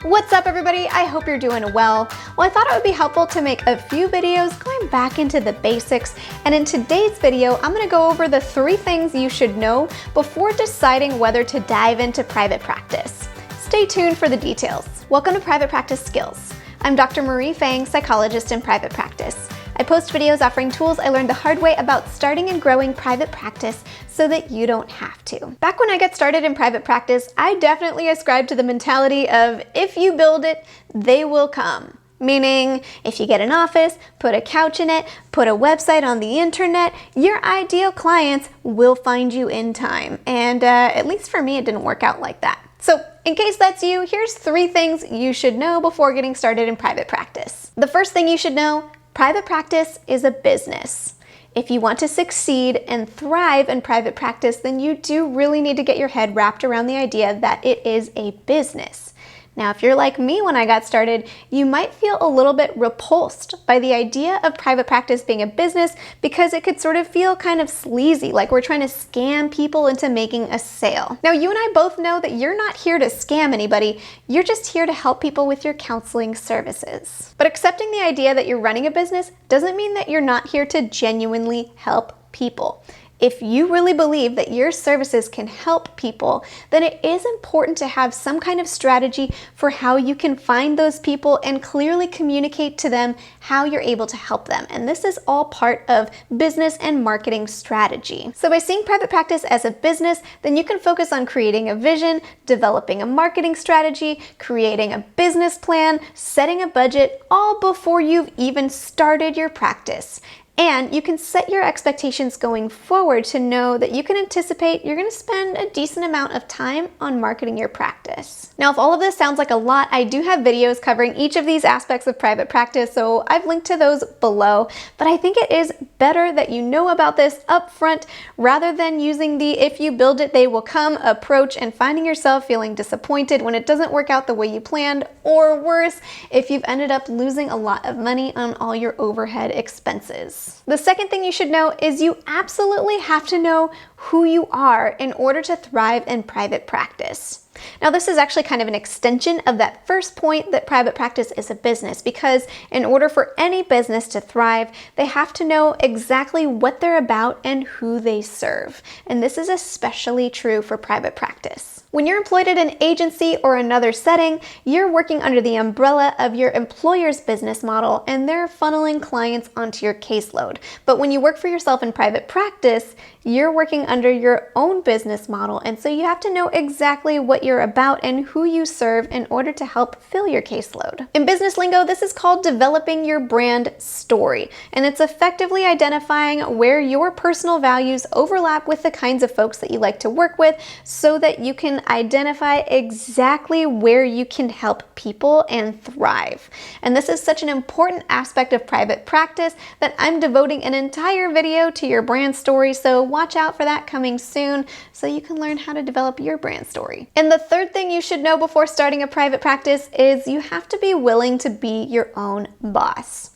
What's up everybody? I hope you're doing well. Well, I thought it would be helpful to make a few videos going back into the basics, and in today's video, I'm going to go over the 3 things you should know before deciding whether to dive into private practice. Stay tuned for the details. Welcome to Private Practice Skills. I'm Dr. Marie Fang, psychologist in private practice. I post videos offering tools I learned the hard way about starting and growing private practice so that you don't have to. Back when I got started in private practice, I definitely ascribed to the mentality of if you build it, they will come. Meaning, if you get an office, put a couch in it, put a website on the internet, your ideal clients will find you in time. And at least for me, it didn't work out like that. So in case that's you, here's 3 things you should know before getting started in private practice. The first thing you should know, private practice is a business. If you want to succeed and thrive in private practice, then you do really need to get your head wrapped around the idea that it is a business. Now, if you're like me when I got started, you might feel a little bit repulsed by the idea of private practice being a business because it could sort of feel kind of sleazy, like we're trying to scam people into making a sale. Now, you and I both know that you're not here to scam anybody, you're just here to help people with your counseling services. But accepting the idea that you're running a business doesn't mean that you're not here to genuinely help people. If you really believe that your services can help people, then it is important to have some kind of strategy for how you can find those people and clearly communicate to them how you're able to help them. And this is all part of business and marketing strategy. So by seeing private practice as a business, then you can focus on creating a vision, developing a marketing strategy, creating a business plan, setting a budget, all before you've even started your practice. And you can set your expectations going forward to know that you can anticipate you're going to spend a decent amount of time on marketing your practice. Now, if all of this sounds like a lot, I do have videos covering each of these aspects of private practice, so I've linked to those below. But I think it is better that you know about this up front rather than using the if you build it, they will come approach and finding yourself feeling disappointed when it doesn't work out the way you planned, or worse, if you've ended up losing a lot of money on all your overhead expenses. The second thing you should know is you absolutely have to know who you are in order to thrive in private practice. Now, this is actually kind of an extension of that first point that private practice is a business, because in order for any business to thrive, they have to know exactly what they're about and who they serve. And this is especially true for private practice. When you're employed at an agency or another setting, you're working under the umbrella of your employer's business model and they're funneling clients onto your caseload. But when you work for yourself in private practice, you're working under your own business model, and so you have to know exactly what you're about and who you serve in order to help fill your caseload. In business lingo, this is called developing your brand story, and it's effectively identifying where your personal values overlap with the kinds of folks that you like to work with so that you can identify exactly where you can help people and thrive. And this is such an important aspect of private practice that I'm devoting an entire video to your brand story, so watch out for that coming soon so you can learn how to develop your brand story. And the third thing you should know before starting a private practice is you have to be willing to be your own boss.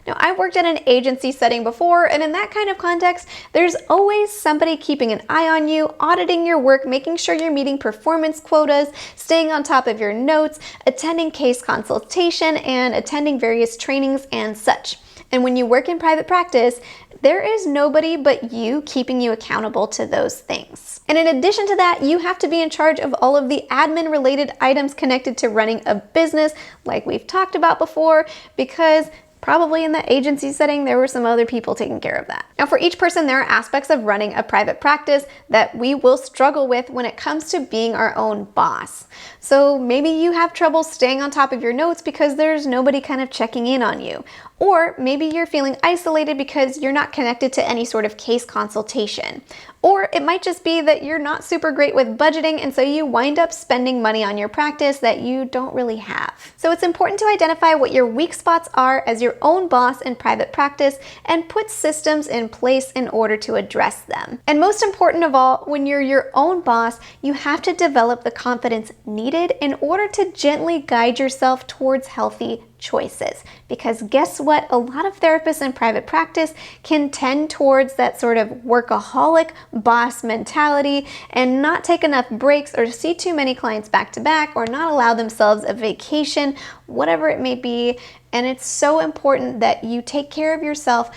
Now, I worked at an agency setting before, and in that kind of context, there's always somebody keeping an eye on you, auditing your work, making sure you're meeting performance quotas, staying on top of your notes, attending case consultation, and attending various trainings and such. And when you work in private practice, there is nobody but you keeping you accountable to those things. And in addition to that, you have to be in charge of all of the admin related items connected to running a business, like we've talked about before, because probably in the agency setting, there were some other people taking care of that. Now, for each person, there are aspects of running a private practice that we will struggle with when it comes to being our own boss. So maybe you have trouble staying on top of your notes because there's nobody kind of checking in on you. Or maybe you're feeling isolated because you're not connected to any sort of case consultation. Or it might just be that you're not super great with budgeting, and so you wind up spending money on your practice that you don't really have. So it's important to identify what your weak spots are as your own boss in private practice and put systems in place in order to address them. And most important of all, when you're your own boss, you have to develop the confidence needed in order to gently guide yourself towards healthy choices. Because guess what? A lot of therapists in private practice can tend towards that sort of workaholic boss mentality and not take enough breaks or see too many clients back to back or not allow themselves a vacation, whatever it may be. And it's so important that you take care of yourself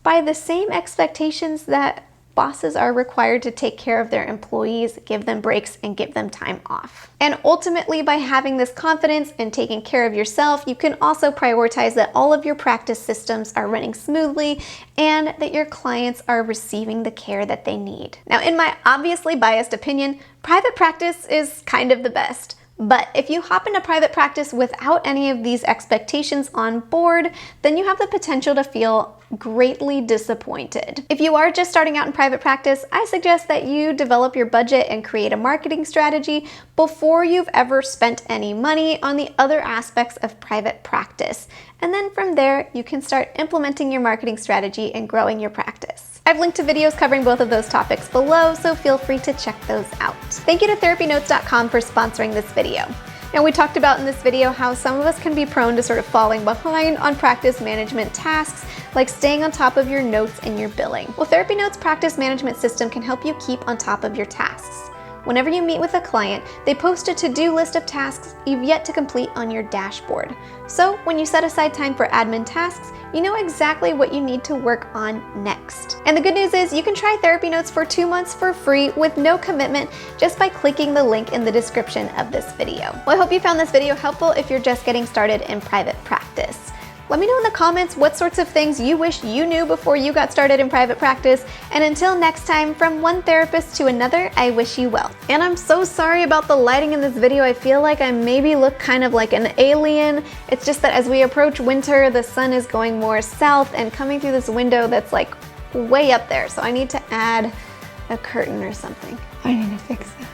by the same expectations that bosses are required to take care of their employees, give them breaks, and give them time off. And ultimately, by having this confidence and taking care of yourself, you can also prioritize that all of your practice systems are running smoothly and that your clients are receiving the care that they need. Now, in my obviously biased opinion, private practice is kind of the best. But if you hop into private practice without any of these expectations on board, then you have the potential to feel greatly disappointed. If you are just starting out in private practice, I suggest that you develop your budget and create a marketing strategy before you've ever spent any money on the other aspects of private practice. And then from there, you can start implementing your marketing strategy and growing your practice. I've linked to videos covering both of those topics below, so feel free to check those out. Thank you to TherapyNotes.com for sponsoring this video. Now, we talked about in this video how some of us can be prone to sort of falling behind on practice management tasks, like staying on top of your notes and your billing. Well, TherapyNotes practice management system can help you keep on top of your tasks. Whenever you meet with a client, they post a to-do list of tasks you've yet to complete on your dashboard. So when you set aside time for admin tasks, you know exactly what you need to work on next. And the good news is you can try TherapyNotes for 2 months for free with no commitment just by clicking the link in the description of this video. Well, I hope you found this video helpful if you're just getting started in private practice. Let me know in the comments what sorts of things you wish you knew before you got started in private practice. And until next time, from one therapist to another, I wish you well. And I'm so sorry about the lighting in this video. I feel like I maybe look kind of like an alien. It's just that as we approach winter, the sun is going more south and coming through this window that's like way up there. So I need to add a curtain or something. I need to fix that.